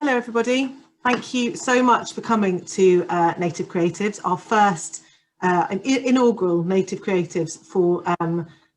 Hello everybody, thank you so much for coming to Native Creatives, our first inaugural Native Creatives for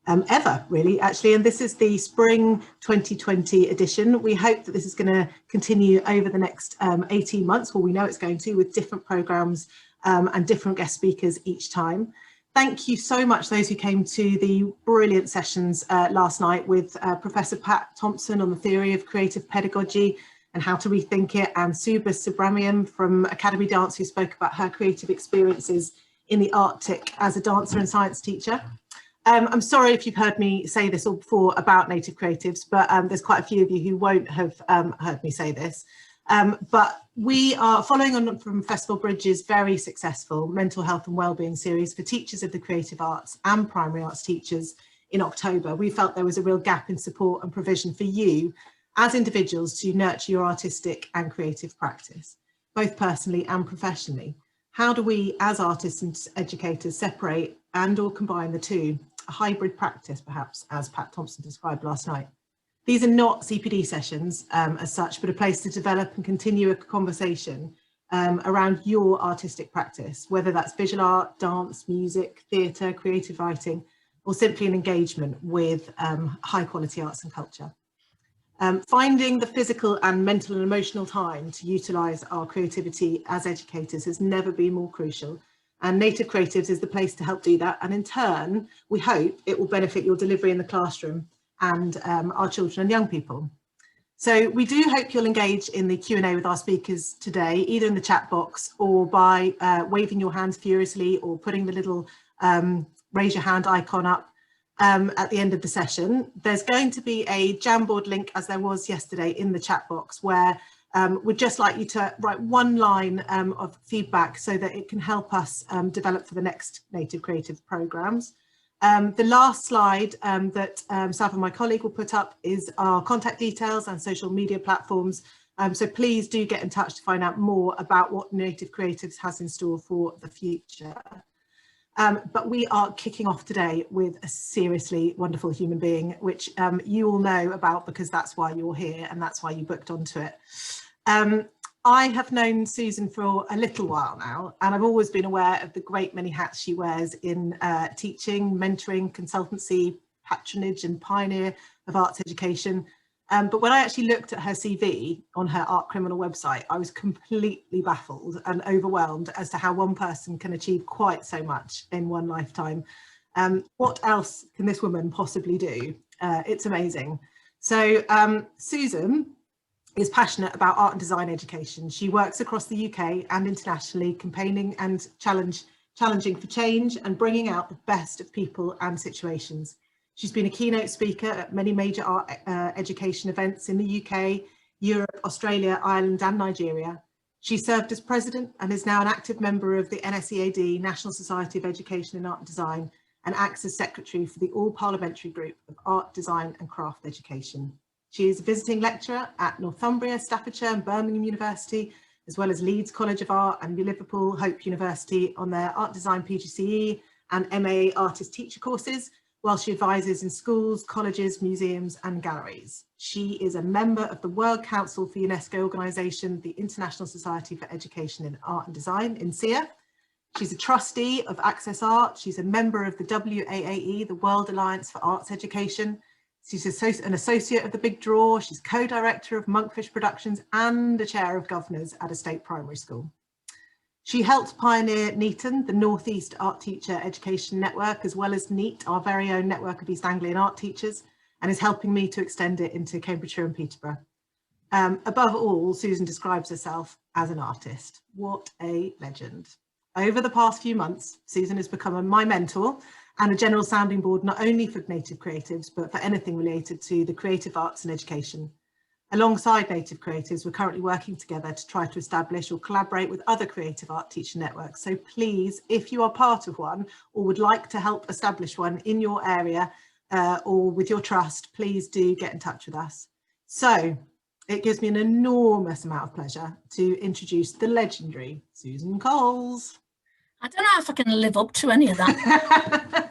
ever really actually, and this is the spring 2020 edition. We hope that this is going to continue over the next 18 months, well we know it's going to, with different programmes and different guest speakers each time. Thank you so much those who came to the brilliant sessions last night with Professor Pat Thompson on the theory of creative pedagogy and how to rethink it, and Subha Subramaniam from Academy Dance, who spoke about her creative experiences in the Arctic as a dancer and science teacher. I'm sorry if you've heard me say this all before about Native Creatives, but there's quite a few of you who won't have heard me say this. But we are following on from Festival Bridge's very successful mental health and wellbeing series for teachers of the creative arts and primary arts teachers in October. We felt there was a real gap in support and provision for you as individuals to nurture your artistic and creative practice, both personally and professionally. How do we as artists and educators separate and or combine the two? A hybrid practice perhaps, as Pat Thompson described last night. These are not CPD sessions as such, but a place to develop and continue a conversation around your artistic practice, whether that's visual art, dance, music, theatre, creative writing, or simply an engagement with high quality arts and culture. Finding the physical and mental and emotional time to utilise our creativity as educators has never been more crucial, and Native Creatives is the place to help do that, and in turn we hope it will benefit your delivery in the classroom and our children and young people. So we do hope you'll engage in the Q&A with our speakers today, either in the chat box or by waving your hands furiously or putting the little raise your hand icon up at the end of the session. There's going to be a Jamboard link, as there was yesterday, in the chat box, where we'd just like you to write one line of feedback so that it can help us develop for the next Native Creative programmes. The last slide that Sav, my colleague, will put up is our contact details and social media platforms. So please do get in touch to find out more about what Native Creatives has in store for the future. But we are kicking off today with a seriously wonderful human being, which you all know about because that's why you're here and that's why you booked onto it. I have known Susan for a little while now, and I've always been aware of the great many hats she wears in teaching, mentoring, consultancy, patronage and pioneer of arts education. But when I actually looked at her CV on her Art Criminal website, I was completely baffled and overwhelmed as to how one person can achieve quite so much in one lifetime. What else can this woman possibly do? It's amazing. So Susan is passionate about art and design education. She works across the UK and internationally, campaigning and challenging for change and bringing out the best of people and situations. She's been a keynote speaker at many major art education events in the UK, Europe, Australia, Ireland and Nigeria. She served as president and is now an active member of the NSEAD, National Society of Education in Art and Design, and acts as secretary for the All Parliamentary Group of Art, Design and Craft Education. She is a visiting lecturer at Northumbria, Staffordshire and Birmingham University, as well as Leeds College of Art and Liverpool Hope University on their Art Design PGCE and MA Artist Teacher courses, while she advises in schools, colleges, museums and galleries. She is a member of the World Council for UNESCO organisation, the International Society for Education in Art and Design, INSEA. She's a trustee of Access Art. She's a member of the WAAE, the World Alliance for Arts Education. She's an associate of the Big Draw. She's co-director of Monkfish Productions and a chair of governors at a state primary school. She helped pioneer NEATN, the North East Art Teacher Education Network, as well as NEAT, our very own network of East Anglian art teachers, and is helping me to extend it into Cambridgeshire and Peterborough. Above all, Susan describes herself as an artist. What a legend. Over the past few months, Susan has become my mentor and a general sounding board, not only for Native Creatives, but for anything related to the creative arts and education. Alongside Native Creatives, we're currently working together to try to establish or collaborate with other creative art teacher networks. So please, if you are part of one or would like to help establish one in your area or with your trust, please do get in touch with us. So it gives me an enormous amount of pleasure to introduce the legendary Susan Coles. I don't know if I can live up to any of that.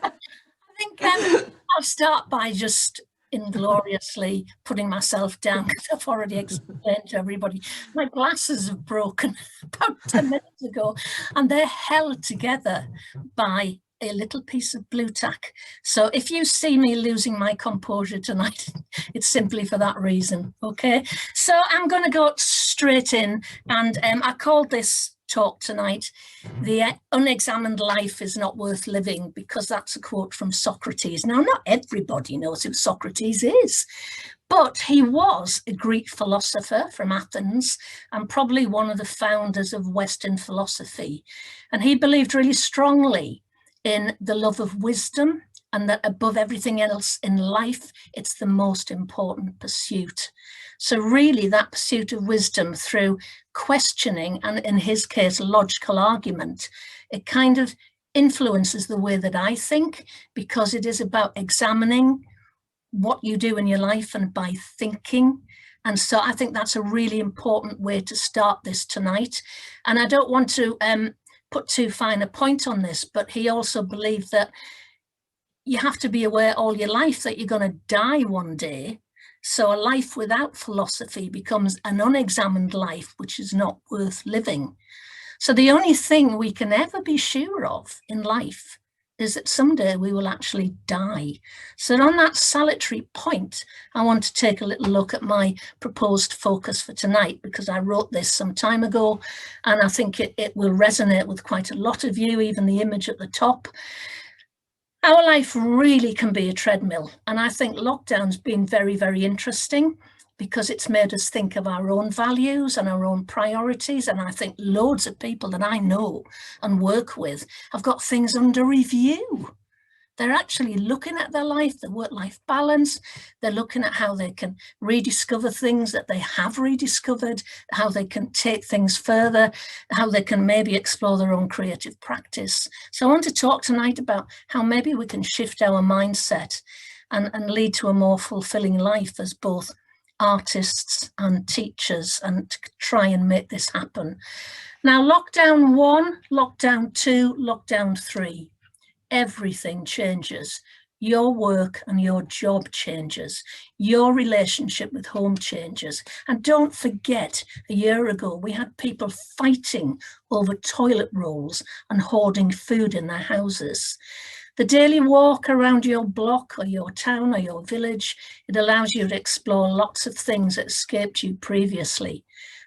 I think I'll start by just ingloriously putting myself down because I've already explained to everybody my glasses have broken about 10 minutes ago, and they're held together by a little piece of blue tack. So if you see me losing my composure tonight, it's simply for that reason. Okay, so I'm going to go straight in, and I called this talk tonight, "The Unexamined Life is Not Worth Living," because that's a quote from Socrates. Now, not everybody knows who Socrates is, but he was a Greek philosopher from Athens and probably one of the founders of Western philosophy. And he believed really strongly in the love of wisdom, and that above everything else in life, it's the most important pursuit. So really that pursuit of wisdom through questioning, and in his case, logical argument, it kind of influences the way that I think, because it is about examining what you do in your life and by thinking. And so I think that's a really important way to start this tonight. And I don't want to put too fine a point on this, but he also believed that you have to be aware all your life that you're going to die one day. So a life without philosophy becomes an unexamined life, which is not worth living. So the only thing we can ever be sure of in life is that someday we will actually die. So on that salutary point, I want to take a little look at my proposed focus for tonight, because I wrote this some time ago, and I think it will resonate with quite a lot of you, even the image at the top. Our life really can be a treadmill, and I think lockdown's been very, very interesting because it's made us think of our own values and our own priorities. And I think loads of people that I know and work with have got things under review. They're actually looking at their life, their work-life balance. They're looking at how they can rediscover things that they have rediscovered, how they can take things further, how they can maybe explore their own creative practice. So I want to talk tonight about how maybe we can shift our mindset and lead to a more fulfilling life as both artists and teachers, and to try and make this happen. Now, lockdown 1, lockdown 2, lockdown 3. Everything changes. Your work and your job changes. Your relationship with home changes. And don't forget, a year ago, we had people fighting over toilet rolls and hoarding food in their houses. The daily walk around your block or your town or your village, it allows you to explore lots of things that escaped you previously.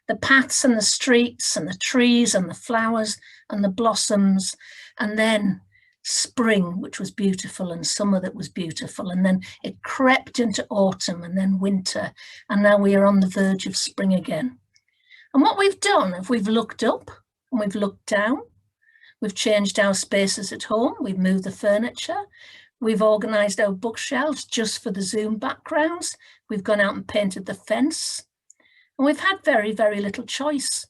The paths and the streets and the trees and the flowers and the blossoms, and then spring, which was beautiful, and summer that was beautiful, and then it crept into autumn and then winter, and now we are on the verge of spring again. And what we've done, if we've looked up and we've looked down, we've changed our spaces at home, we've moved the furniture, we've organised our bookshelves just for the Zoom backgrounds, we've gone out and painted the fence, and we've had very, very little choice,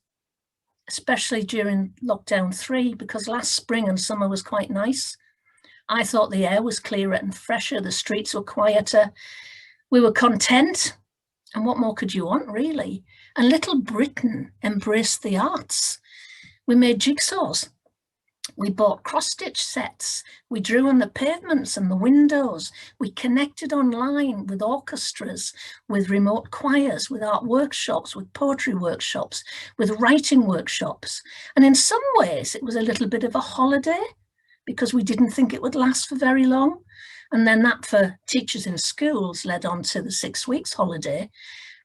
especially during lockdown 3, because last spring and summer was quite nice. I thought the air was clearer and fresher, the streets were quieter, we were content, and what more could you want, really? And Little Britain embraced the arts. We made jigsaws, we bought cross-stitch sets, we drew on the pavements and the windows, we connected online with orchestras, with remote choirs, with art workshops, with poetry workshops, with writing workshops. And in some ways, it was a little bit of a holiday because we didn't think it would last for very long. And then that, for teachers in schools, led on to the 6 weeks holiday.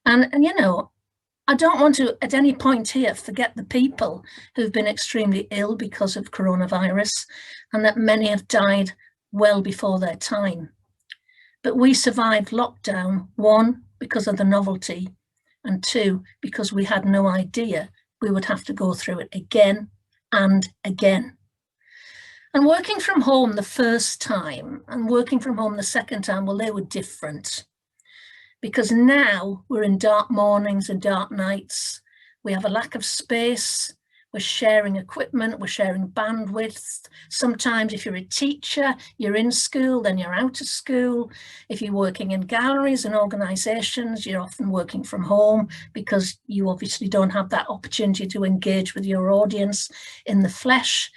And you know, I don't want to, at any point here, forget the people who've been extremely ill because of coronavirus, and that many have died well before their time. But we survived lockdown, 1, because of the novelty, and 2, because we had no idea we would have to go through it again and again. And working from home the first time and working from home the second time, well, they were different. Because now we're in dark mornings and dark nights. We have a lack of space. We're sharing equipment. We're sharing bandwidth. Sometimes if you're a teacher, you're in school, then you're out of school. If you're working in galleries and organisations, you're often working from home because you obviously don't have that opportunity to engage with your audience in the flesh.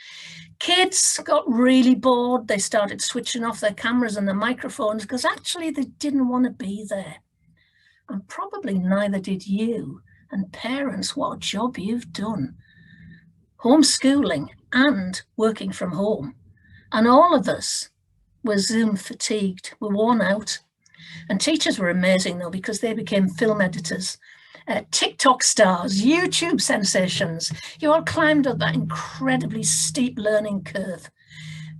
Kids got really bored. They started switching off their cameras and their microphones because actually they didn't want to be there. And probably neither did you. And parents, what a job you've done. Homeschooling and working from home. And all of us were Zoom fatigued, were worn out. And teachers were amazing though, because they became film editors, TikTok stars, YouTube sensations. You all climbed up that incredibly steep learning curve,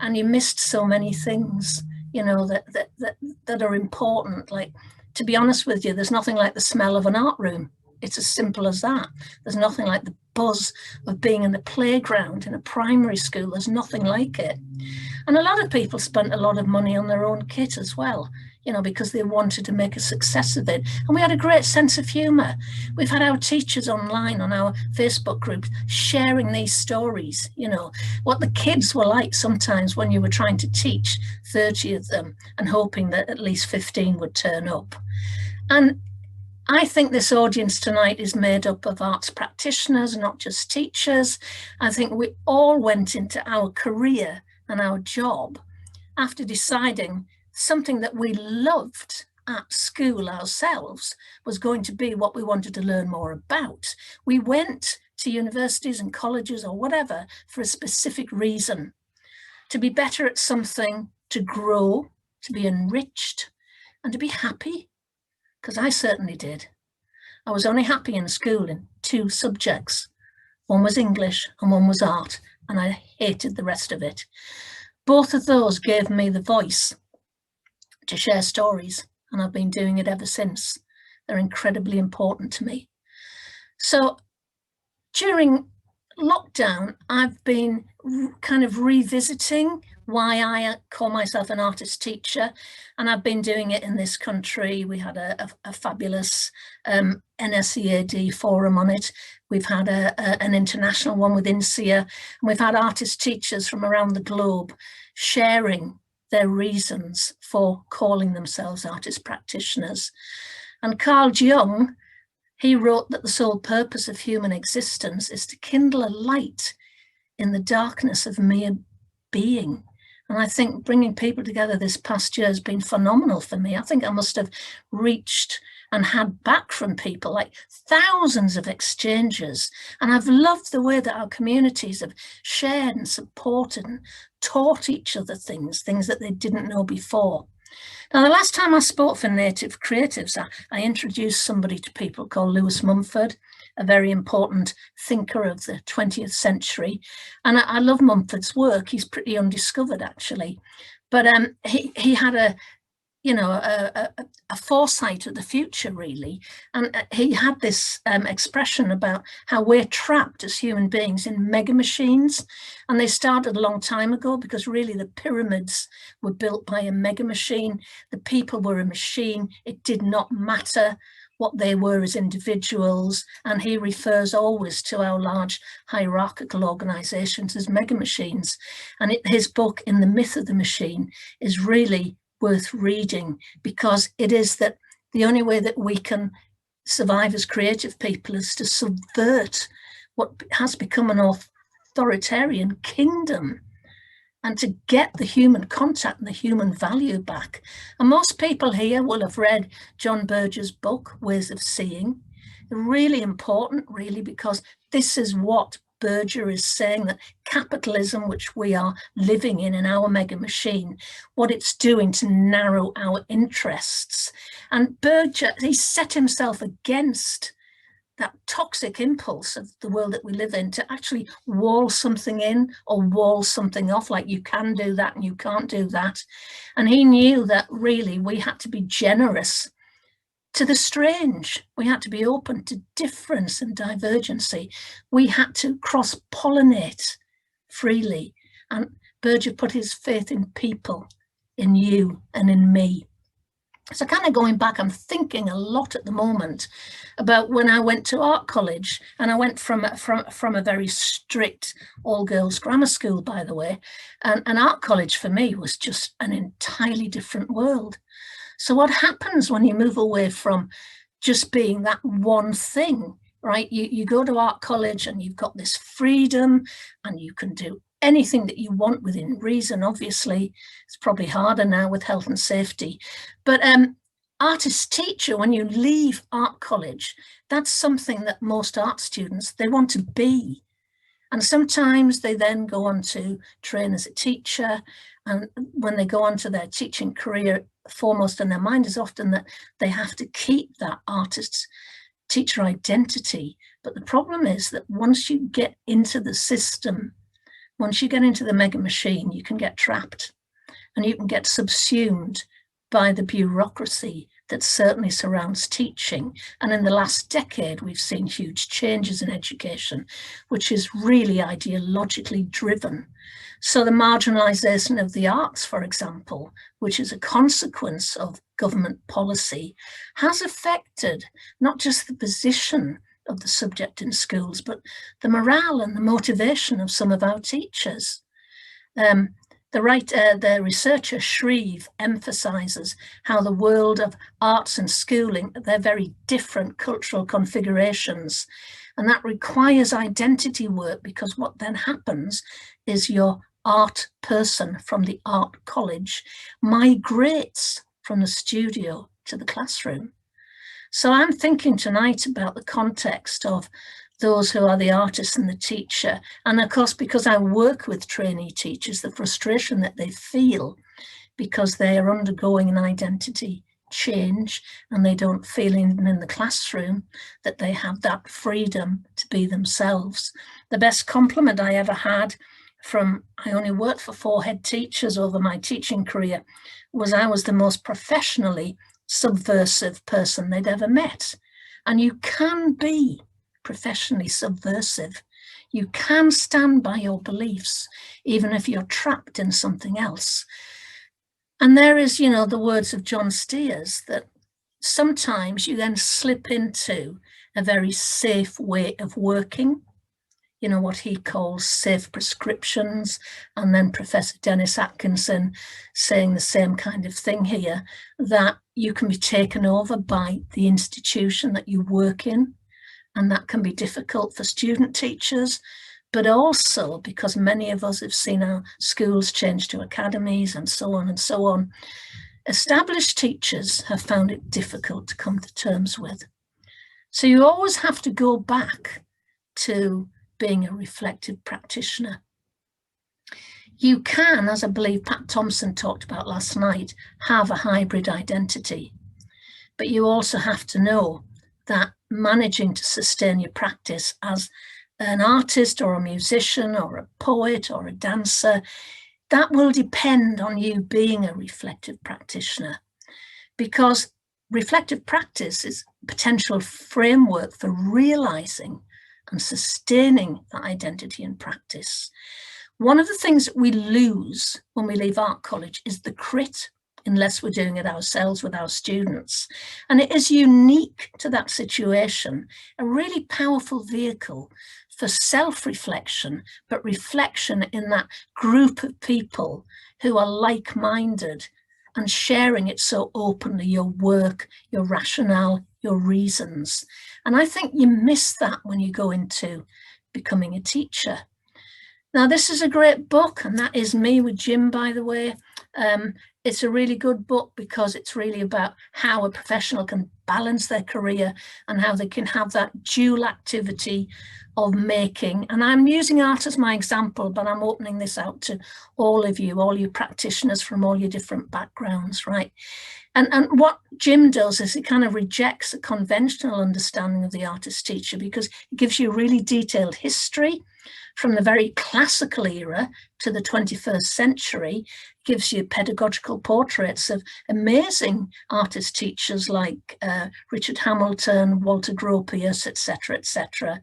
and you missed so many things, you know, that are important. Like, to be honest with you, there's nothing like the smell of an art room. It's as simple as that. There's nothing like the buzz of being in the playground in a primary school. There's nothing like it. And a lot of people spent a lot of money on their own kit as well, you know, because they wanted to make a success of it. And we had a great sense of humour. We've had our teachers online on our Facebook group sharing these stories, you know, what the kids were like sometimes when you were trying to teach 30 of them and hoping that at least 15 would turn up. And I think this audience tonight is made up of arts practitioners, not just teachers. I think we all went into our career and our job after deciding something that we loved at school ourselves was going to be what we wanted to learn more about. We went to universities and colleges or whatever for a specific reason, to be better at something, to grow, to be enriched, and to be happy, because I certainly did. I was only happy in school in 2 subjects. One was English and one was art, and I hated the rest of it. Both of those gave me the voice to share stories, and I've been doing it ever since. They're incredibly important to me. So during lockdown, I've been kind of revisiting why I call myself an artist teacher, and I've been doing it in this country. We had a fabulous NSEAD forum on it. We've had an international one with INSEA, and we've had artist teachers from around the globe sharing their reasons for calling themselves artist practitioners. And Carl Jung, he wrote that the sole purpose of human existence is to kindle a light in the darkness of mere being. And I think bringing people together this past year has been phenomenal for me. I think I must have reached and had back from people like thousands of exchanges. And I've loved the way that our communities have shared and supported and taught each other things that they didn't know before. Now, the last time I spoke for Native Creatives, I introduced somebody to people called Lewis Mumford, a very important thinker of the 20th century. And I love Mumford's work. He's pretty undiscovered, actually. But he had a foresight of the future, really. And he had this expression about how we're trapped as human beings in mega machines. And they started a long time ago because really the pyramids were built by a mega machine. The people were a machine. It did not matter what they were as individuals. And he refers always to our large hierarchical organizations as mega machines. And his book, In the Myth of the Machine, is really worth reading, because it is that the only way that we can survive as creative people is to subvert what has become an authoritarian kingdom and to get the human contact and the human value back. And most people here will have read John Berger's book, Ways of Seeing. Really important, really, because this is what Berger is saying, that capitalism, which we are living in our mega machine, what it's doing to narrow our interests. And Berger, he set himself against that toxic impulse of the world that we live in to actually wall something in or wall something off, like you can do that and you can't do that. And he knew that really we had to be generous to the strange. We had to be open to difference and divergency. We had to cross-pollinate freely. And Berger put his faith in people, in you and in me. So kind of going back, I'm thinking a lot at the moment about when I went to art college, and I went from a very strict all-girls grammar school, by the way, and art college for me was just an entirely different world. So what happens when you move away from just being that one thing, right? You go to art college and you've got this freedom and you can do anything that you want within reason. Obviously, it's probably harder now with health and safety. But artist teacher, when you leave art college, that's something that most art students, they want to be. And sometimes they then go on to train as a teacher. And when they go on to their teaching career, foremost in their mind is often that they have to keep that artist teacher identity. But the problem is that once you get into the system, once you get into the mega machine, you can get trapped and you can get subsumed by the bureaucracy that certainly surrounds teaching. And in the last decade, we've seen huge changes in education, which is really ideologically driven. So the marginalisation of the arts, for example, which is a consequence of government policy, has affected not just the position of the subject in schools, but the morale and the motivation of some of our teachers. The researcher Shreve emphasises how the world of arts and schooling, they're very different cultural configurations, and that requires identity work, because what then happens is your art person from the art college migrates from the studio to the classroom. So I'm thinking tonight about the context of those who are the artist and the teacher. And of course, because I work with trainee teachers, the frustration that they feel because they are undergoing an identity change and they don't feel in the classroom that they have that freedom to be themselves. The best compliment I ever had from, I only worked for 4 head teachers over my teaching career, was I was the most professionally subversive person they'd ever met. And you can be professionally subversive. You can stand by your beliefs, even if you're trapped in something else. And there is, you know, the words of John Steers, that sometimes you then slip into a very safe way of working, you know, what he calls safe prescriptions. And then Professor Dennis Atkinson saying the same kind of thing here, that you can be taken over by the institution that you work in. And that can be difficult for student teachers, but also because many of us have seen our schools change to academies and so on and so on. Established teachers have found it difficult to come to terms with. So you always have to go back to being a reflective practitioner. You can, as I believe Pat Thompson talked about last night, have a hybrid identity, but you also have to know that managing to sustain your practice as an artist or a musician or a poet or a dancer, that will depend on you being a reflective practitioner, because reflective practice is a potential framework for realizing and sustaining that identity in practice. One of the things that we lose when we leave art college is the crit, unless we're doing it ourselves with our students. And it is unique to that situation, a really powerful vehicle for self-reflection, but reflection in that group of people who are like-minded and sharing it so openly, your work, your rationale, your reasons. And I think you miss that when you go into becoming a teacher. Now, this is a great book, and that is Me with Jim, by the way. It's a really good book because it's really about how a professional can balance their career and how they can have that dual activity of making. And I'm using art as my example, but I'm opening this out to all of you, all you practitioners from all your different backgrounds, right? And what Jim does is he kind of rejects a conventional understanding of the artist teacher, because it gives you really detailed history from the very classical era to the 21st century, gives you pedagogical portraits of amazing artist teachers like Richard Hamilton, Walter Gropius, etc., etc.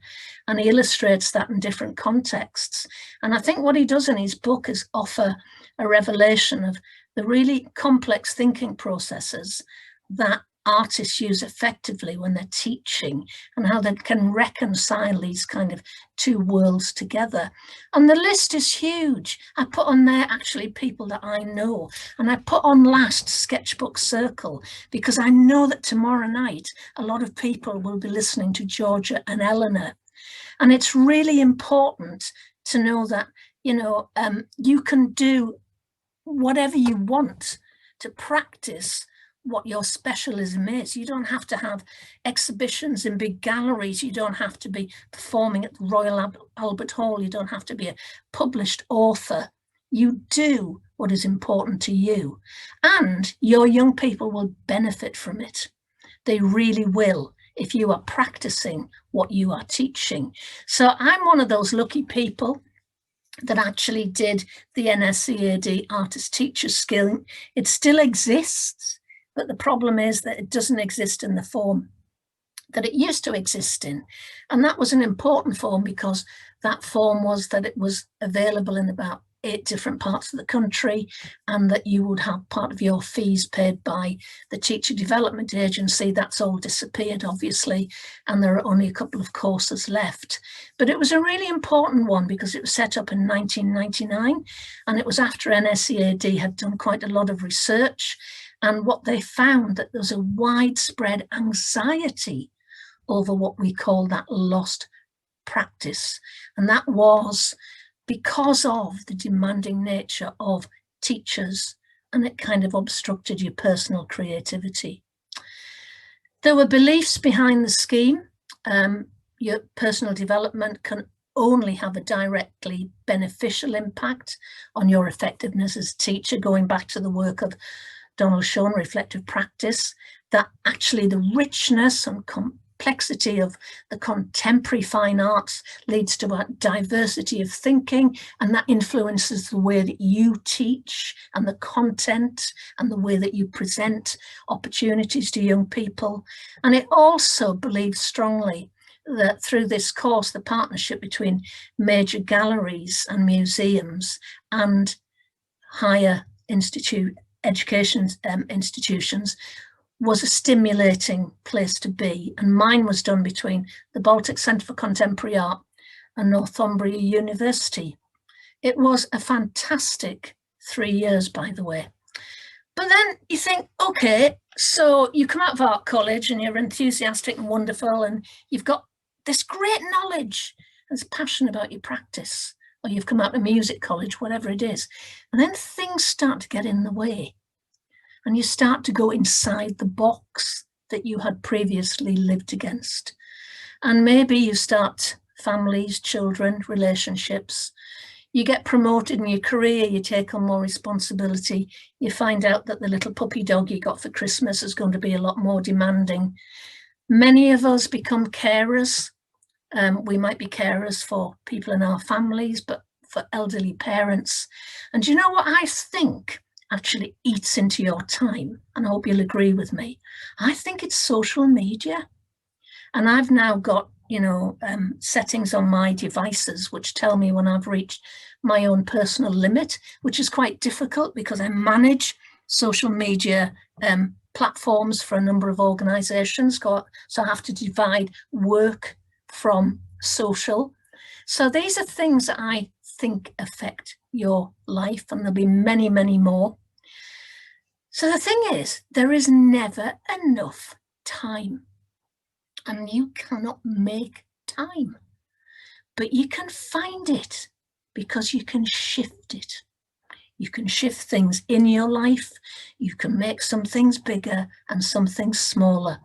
And he illustrates that in different contexts. And I think what he does in his book is offer a revelation of the really complex thinking processes that artists use effectively when they're teaching, and how they can reconcile these kind of two worlds together. And the list is huge. I put on there actually people that I know, and I put on last Sketchbook Circle, because I know that tomorrow night a lot of people will be listening to Georgia and Eleanor. And it's really important to know that, you know, you can do whatever you want to practice what your specialism is. You don't have to have exhibitions in big galleries. You don't have to be performing at the Royal Albert Hall. You don't have to be a published author. You do what is important to you, and your young people will benefit from it. They really will, if you are practicing what you are teaching. So I'm one of those lucky people that actually did the NSCAD Artist Teacher Skill. It still exists, but the problem is that it doesn't exist in the form that it used to exist in. And that was an important form, because that form was that it was available in about 8 different parts of the country, and that you would have part of your fees paid by the Teacher Development Agency. That's all disappeared, obviously, and there are only a couple of courses left. But it was a really important one because it was set up in 1999, and it was after NSCAD had done quite a lot of research, and what they found that there was a widespread anxiety over what we call that lost practice, and that was because of the demanding nature of teachers, and it kind of obstructed your personal creativity. There were beliefs behind the scheme. Your personal development can only have a directly beneficial impact on your effectiveness as a teacher, going back to the work of Donald Schoen, Reflective Practice, that actually the richness and complexity of the contemporary fine arts leads to a diversity of thinking, and that influences the way that you teach and the content and the way that you present opportunities to young people. And it also believes strongly that through this course, the partnership between major galleries and museums and higher education institutions was a stimulating place to be. And mine was done between the Baltic Centre for Contemporary Art and Northumbria University. It was a fantastic 3 years, by the way. But then you think, okay, so you come out of art college and you're enthusiastic and wonderful, and you've got this great knowledge and passion about your practice, or you've come out of music college, whatever it is. And then things start to get in the way, and you start to go inside the box that you had previously lived against. And maybe you start families, children, relationships. You get promoted in your career, you take on more responsibility. You find out that the little puppy dog you got for Christmas is going to be a lot more demanding. Many of us become carers. We might be carers for people in our families, but for elderly parents. And you know what I think actually eats into your time? And I hope you'll agree with me. I think it's social media. And I've now got, settings on my devices which tell me when I've reached my own personal limit, which is quite difficult because I manage social media platforms for a number of organizations. So I have to divide work from social. So these are things that I think affect your life, and there'll be many, many more. So the thing is, there is never enough time, and you cannot make time, but you can find it because you can shift it. You can shift things in your life. You can make some things bigger and some things smaller.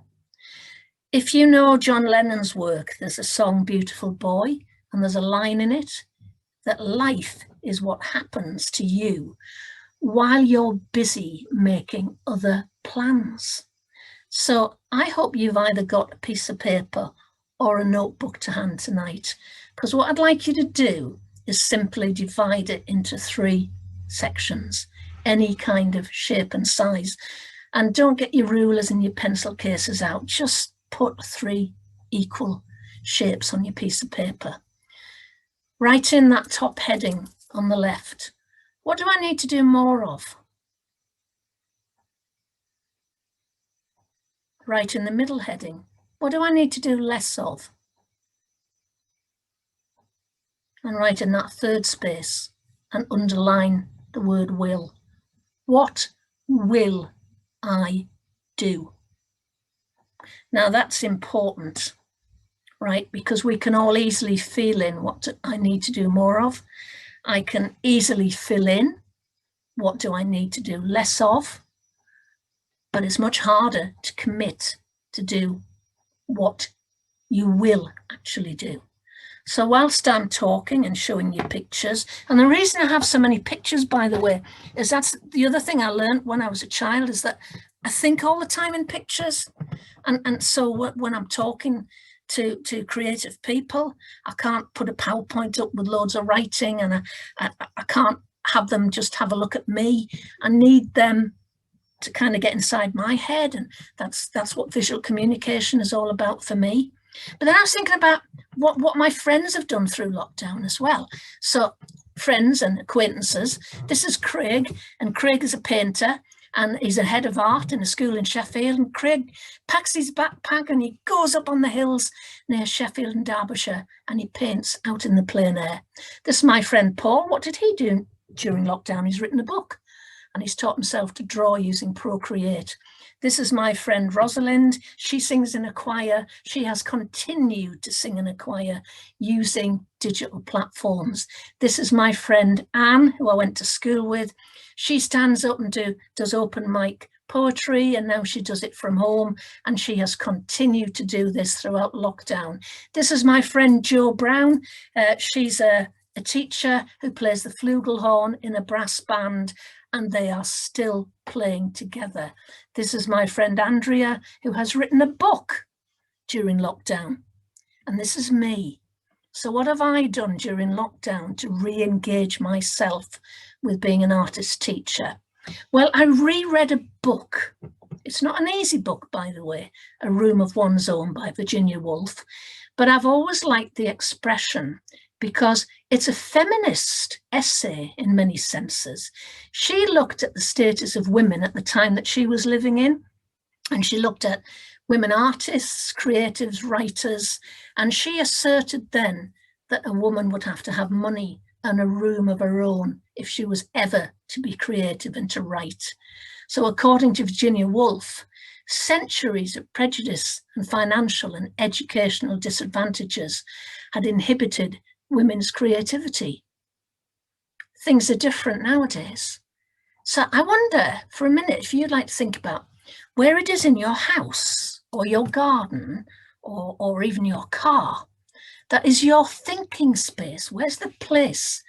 If you know John Lennon's work, there's a song, Beautiful Boy, and there's a line in it that life is what happens to you while you're busy making other plans. So I hope you've either got a piece of paper or a notebook to hand tonight, because what I'd like you to do is simply divide it into 3 sections, any kind of shape and size. And don't get your rulers and your pencil cases out. Just put 3 equal shapes on your piece of paper. Write in that top heading on the left. What do I need to do more of? Write in the middle heading. What do I need to do less of? And write in that 3rd space and underline the word will. What will I do? Now that's important, right? Because we can all easily feel in what I need to do more of. I can easily fill in. What do I need to do less of? But it's much harder to commit to do what you will actually do. So whilst I'm talking and showing you pictures, and the reason I have so many pictures, by the way, is that's the other thing I learned when I was a child, is that I think all the time in pictures. And so when I'm talking to creative people, I can't put a PowerPoint up with loads of writing, and I can't have them just have a look at me. I need them to kind of get inside my head, and that's what visual communication is all about for me. But then I was thinking about what my friends have done through lockdown as well. So friends and acquaintances, this is Craig, and Craig is a painter, and he's a head of art in a school in Sheffield, and Craig packs his backpack and he goes up on the hills near Sheffield and Derbyshire, and he paints out in the plein air. This is my friend Paul. What did he do during lockdown? He's written a book, and he's taught himself to draw using Procreate. This is my friend Rosalind. She sings in a choir. She has continued to sing in a choir using digital platforms. This is my friend Anne, who I went to school with. She stands up and does open mic poetry, and now she does it from home, and she has continued to do this throughout lockdown. This is my friend Jo Brown. She's a teacher who plays the flugelhorn in a brass band, and they are still playing together. This is my friend Andrea, who has written a book during lockdown. And this is me. So what have I done during lockdown to re-engage myself with being an artist teacher? Well, I reread a book. It's not an easy book, by the way, A Room of One's Own by Virginia Woolf. But I've always liked the expression because it's a feminist essay in many senses. She looked at the status of women at the time that she was living in, and she looked at women artists, creatives, writers, and she asserted then that a woman would have to have money and a room of her own if she was ever to be creative and to write. So according to Virginia Woolf, centuries of prejudice and financial and educational disadvantages had inhibited women's creativity. Things are different nowadays. So I wonder for a minute if you'd like to think about where it is in your house or your garden or even your car that is your thinking space. Where's the place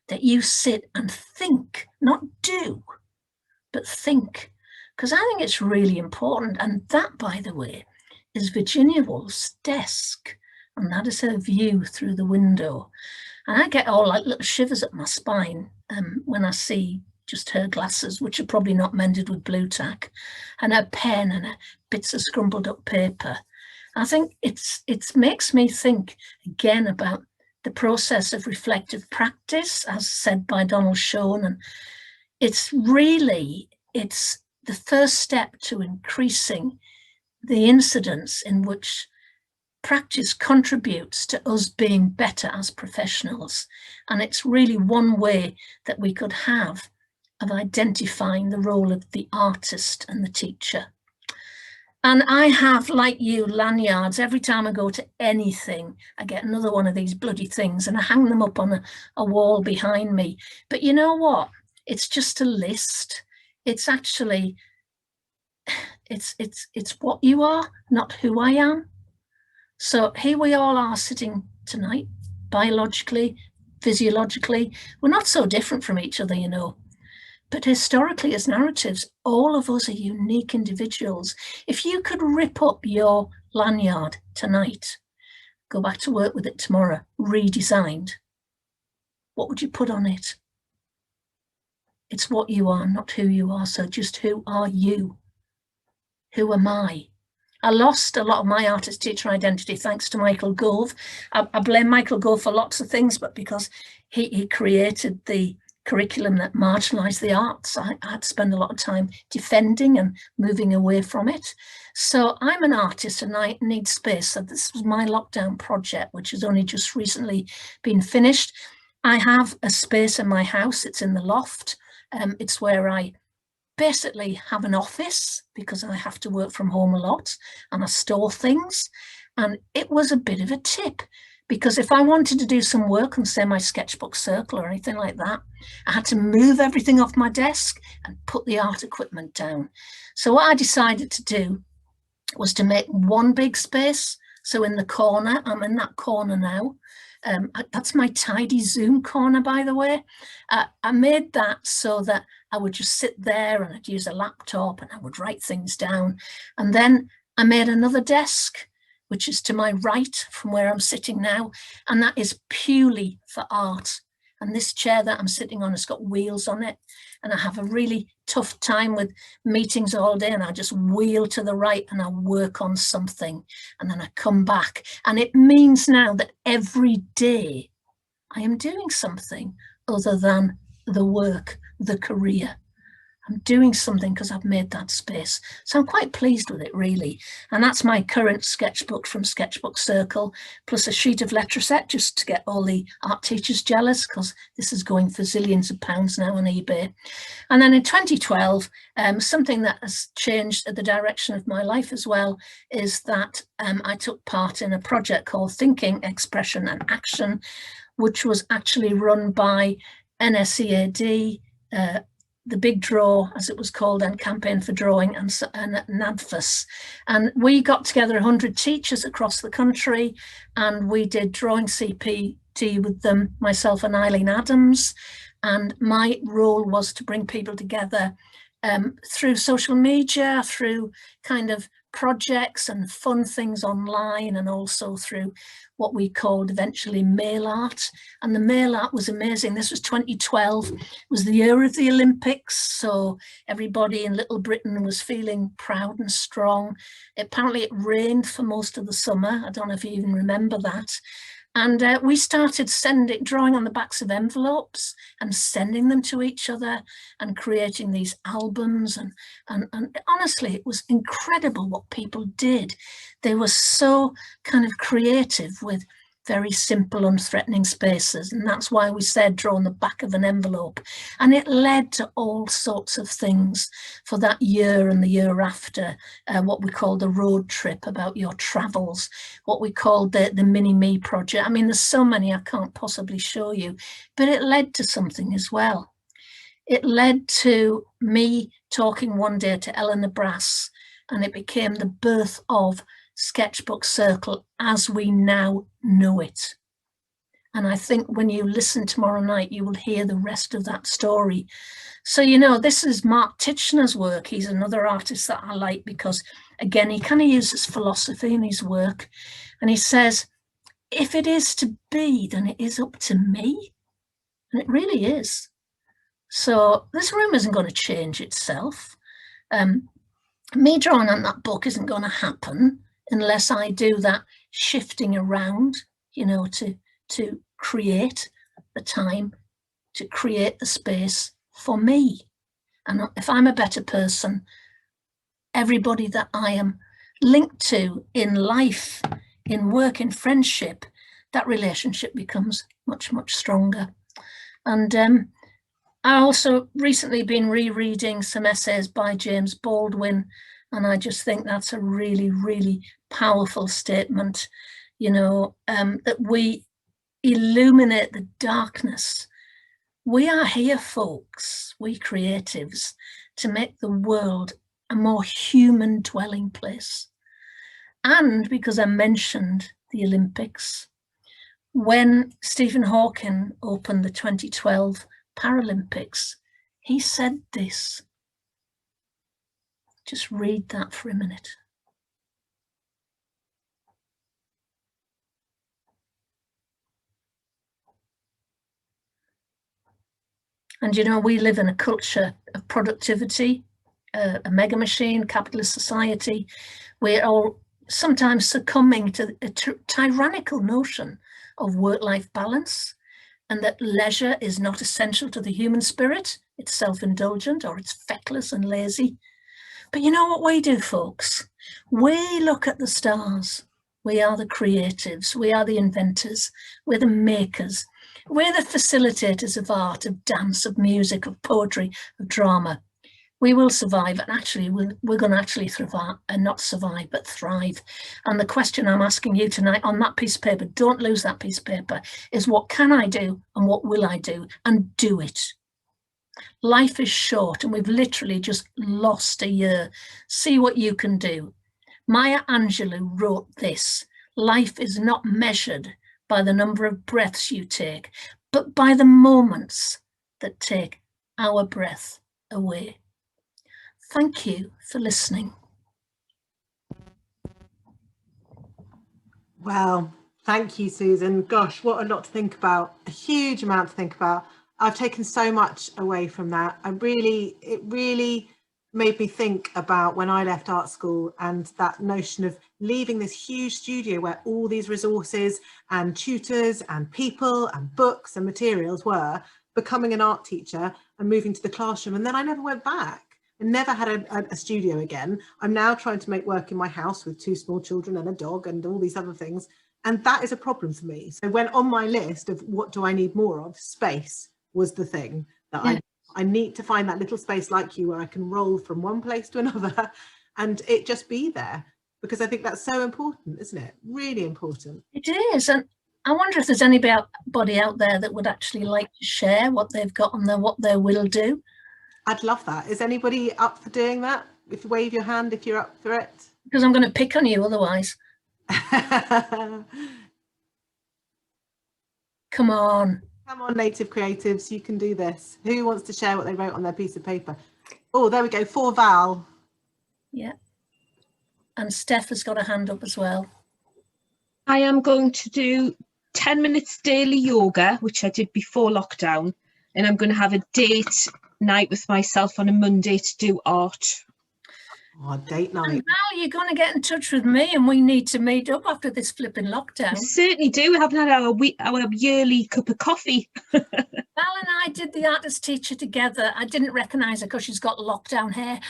that you sit and think, not do, but think? Because I think it's really important. And that, by the way, is Virginia Woolf's desk. And that is her view through the window. And I get all like little shivers up my spine when I see just her glasses, which are probably not mended with blue tack, and her pen and her bits of scrumpled up paper. I think it makes me think again about the process of reflective practice, as said by Donald Schoen. And it's the first step to increasing the incidence in which practice contributes to us being better as professionals. And it's really one way that we could have of identifying the role of the artist and the teacher. And I have, like you, lanyards. Every time I go to anything, I get another one of these bloody things and I hang them up on a wall behind me. But you know what? It's just a list. It's actually, it's what you are, not who I am. So here we all are sitting tonight, biologically, physiologically. We're not so different from each other, you know. But historically, as narratives, all of us are unique individuals. If you could rip up your lanyard tonight, go back to work with it tomorrow, redesigned, what would you put on it? It's what you are, not who you are. So just who are you? Who am I? I lost a lot of my artist teacher identity thanks to Michael Gove. I blame Michael Gove for lots of things, but because he created the curriculum that marginalised the arts, I had to spend a lot of time defending and moving away from it. So I'm an artist and I need space. So this was my lockdown project, which has only just recently been finished. I have a space in my house. It's in the loft. It's where I basically have an office because I have to work from home a lot and I store things. And it was a bit of a tip because if I wanted to do some work on, say, my sketchbook circle or anything like that, I had to move everything off my desk and put the art equipment down. So what I decided to do was to make one big space. So in the corner, I'm in that corner now. That's my tidy Zoom corner, by the way. I made that so that I would just sit there and I'd use a laptop and I would write things down. And then I made another desk, which is to my right from where I'm sitting now. And that is purely for art. And this chair that I'm sitting on has got wheels on it. And I have a really tough time with meetings all day, and I just wheel to the right and I work on something, and then I come back. And it means now that every day I am doing something other than the work, the career. I'm doing something because I've made that space. So I'm quite pleased with it, really. And that's my current sketchbook from Sketchbook Circle, plus a sheet of Letraset just to get all the art teachers jealous, because this is going for zillions of pounds now on eBay. And then in 2012, something that has changed the direction of my life as well is that I took part in a project called Thinking, Expression and Action, which was actually run by NSEAD, the Big Draw, as it was called, and Campaign for Drawing, and NADFAS. And we got together 100 teachers across the country, and we did drawing CPD with them, myself and Eileen Adams. And my role was to bring people together through social media, through kind of projects and fun things online, and also through what we called eventually mail art. And the mail art was amazing. This was 2012, it was the year of the Olympics, so everybody in Little Britain was feeling proud and strong. Apparently it rained for most of the summer. I don't know if you even remember that. And we started drawing on the backs of envelopes and sending them to each other and creating these albums. And honestly, it was incredible what people did. They were so kind of creative with very simple, unthreatening spaces. And that's why we said draw on the back of an envelope. And it led to all sorts of things for that year and the year after, what we call the road trip, about your travels, what we called the Mini-Me project. I mean, there's so many I can't possibly show you, but it led to something as well. It led to me talking one day to Eleanor Brass, and it became the birth of Sketchbook Circle as we now know it. And I think when you listen tomorrow night, you will hear the rest of that story. So, you know, this is Mark Titchener's work. He's another artist that I like because, again, he kind of uses philosophy in his work. And he says, if it is to be, then it is up to me. And it really is. So this room isn't going to change itself. Me drawing on that book isn't going to happen unless I do that shifting around, you know, to create the time, to create the space for me. And if I'm a better person, everybody that I am linked to in life, in work, in friendship, that relationship becomes much, much stronger. And I also recently been rereading some essays by James Baldwin, and I just think that's a really, really powerful statement, you know, that we illuminate the darkness. We are here, folks, we creatives, to make the world a more human dwelling place. And because I mentioned the Olympics, when Stephen Hawking opened the 2012 Paralympics, he said this. Just read that for a minute. And you know, we live in a culture of productivity, a mega machine, capitalist society. We're all sometimes succumbing to a tyrannical notion of work-life balance, and that leisure is not essential to the human spirit. It's self-indulgent, or it's feckless and lazy. But you know what we do, folks? We look at the stars. We are the creatives. We are the inventors. We're the makers. We're the facilitators of art, of dance, of music, of poetry, of drama. we will survive, and actually we're going to actually survive, and not survive, but thrive. And the question I'm asking you tonight on that piece of paper, don't lose that piece of paper, is what can I do and what will I do? And do it. Life is short and we've literally just lost a year. See what you can do. Maya Angelou wrote this: life is not measured by the number of breaths you take, but by the moments that take our breath away. Thank you for listening. Wow, thank you, Susan. Gosh, what a lot to think about, a huge amount to think about. I've taken so much away from that. It really made me think about when I left art school and that notion of leaving this huge studio where all these resources and tutors and people and books and materials were, becoming an art teacher and moving to the classroom. And then I never went back. I never had a studio again. I'm now trying to make work in my house with 2 small children and a dog and all these other things. And that is a problem for me. So when on my list of what do I need more of, space was the thing that I need to find that little space like you where I can roll from one place to another and it just be there, because I think that's so important, isn't it? Really important. It is. And I wonder if there's anybody out there that would actually like to share what they've got and what they will do. I'd love that. Is anybody up for doing that? If you wave your hand if you're up for it. Because I'm going to pick on you otherwise. Come on. Come on, Native Creatives, you can do this. Who wants to share what they wrote on their piece of paper? Oh, there we go, for Val. Yeah. And Steph has got a hand up as well. I am going to do 10 minutes daily yoga, which I did before lockdown. And I'm going to have a date night with myself on a Monday to do art. Oh, date night. And Val, you're going to get in touch with me and we need to meet up after this flipping lockdown. We certainly do. We haven't had our yearly cup of coffee. Val and I did the artist teacher together. I didn't recognise her because she's got lockdown hair.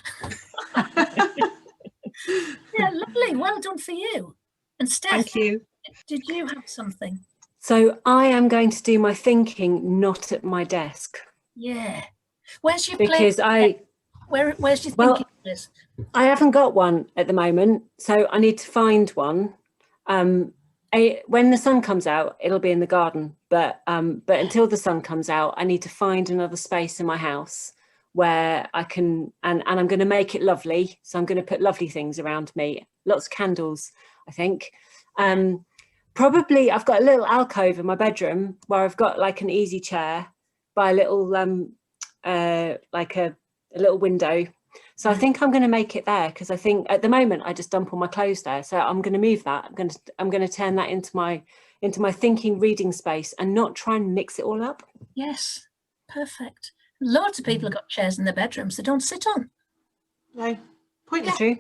Yeah, lovely. Well done for you. And Steph, thank you. Did you have something? So I am going to do my thinking not at my desk. Yeah. Where's your because where's your thinking list? I haven't got one at the moment, so I need to find one. When the sun comes out, it'll be in the garden, but until the sun comes out, I need to find another space in my house where I can, and I'm going to make it lovely. So I'm going to put lovely things around me, lots of candles, I think. Probably I've got a little alcove in my bedroom where I've got like an easy chair by a little like a little window. So I think I'm going to make it there, because I think at the moment I just dump all my clothes there. So I'm going to move that. I'm going to turn that into my thinking reading space and not try and mix it all up. Yes, perfect. Loads of people have got chairs in their bedrooms they don't sit on. No, point is true.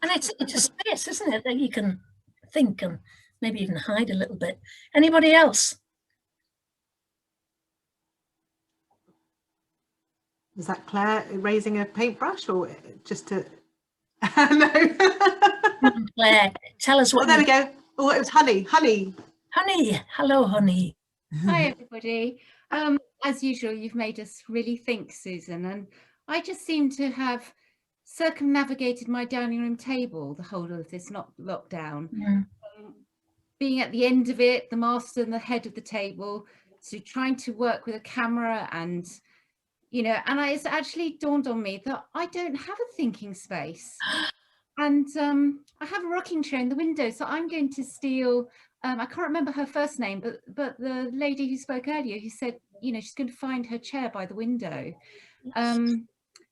And it's a space, isn't it, that you can think and maybe even hide a little bit. Anybody else? Was that Claire raising a paintbrush or just to... No. Claire, tell us what... Oh, there we go. Oh, it was Honey. Honey. Honey. Hello, Honey. Hi, everybody. As usual, you've made us really think, Susan, and I just seem to have circumnavigated my dining room table the whole of this lockdown. Being at the end of it, the master and the head of the table, so trying to work with a camera and, you know, and it's actually dawned on me that I don't have a thinking space. And I have a rocking chair in the window, so I'm going to steal, I can't remember her first name, but the lady who spoke earlier, who said, you know, she's going to find her chair by the window. Yes.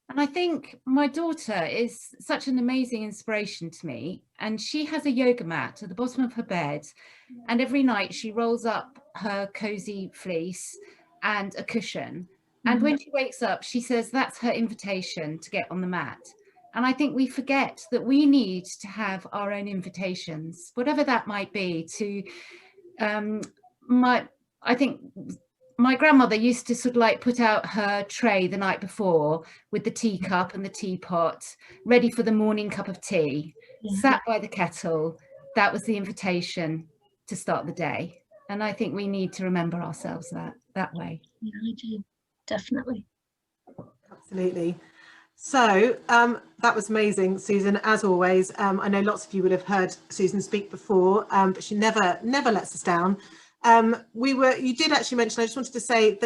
And I think my daughter is such an amazing inspiration to me, and she has a yoga mat at the bottom of her bed, and every night she rolls up her cozy fleece and a cushion, and when she wakes up she says that's her invitation to get on the mat. And I think we forget that we need to have our own invitations, whatever that might be, to I think my grandmother used to sort of like put out her tray the night before with the teacup and the teapot, ready for the morning cup of tea, sat by the kettle. That was the invitation to start the day. And I think we need to remember ourselves that way. Yeah, I do. Definitely. Absolutely. So that was amazing, Susan, as always. I know lots of you would have heard Susan speak before, but she never lets us down. You did actually mention, I just wanted to say,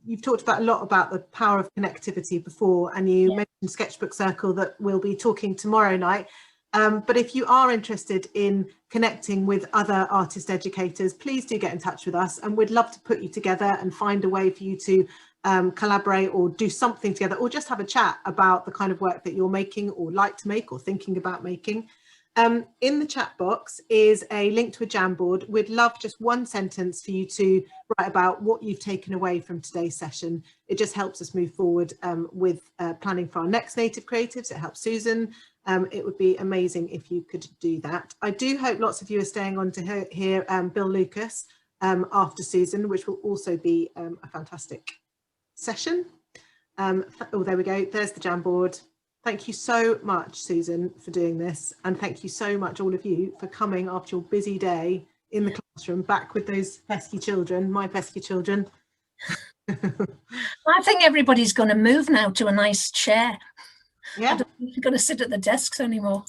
you've talked about a lot about the power of connectivity before, and you mentioned Sketchbook Circle that we'll be talking tomorrow night. But if you are interested in connecting with other artist educators, please do get in touch with us, and we'd love to put you together and find a way for you to collaborate or do something together, or just have a chat about the kind of work that you're making or like to make or thinking about making. In the chat box is a link to a Jamboard. We'd love just one sentence for you to write about what you've taken away from today's session. It just helps us move forward with planning for our next Native Creatives. It helps Susan. It would be amazing if you could do that. I do hope lots of you are staying on to hear Bill Lucas after Susan, which will also be a fantastic session. Oh, there we go. There's the Jamboard. Thank you so much, Susan, for doing this. And thank you so much, all of you, for coming after your busy day in the classroom, back with those pesky children, my pesky children. I think everybody's going to move now to a nice chair. Yeah. I don't think you're going to sit at the desks anymore.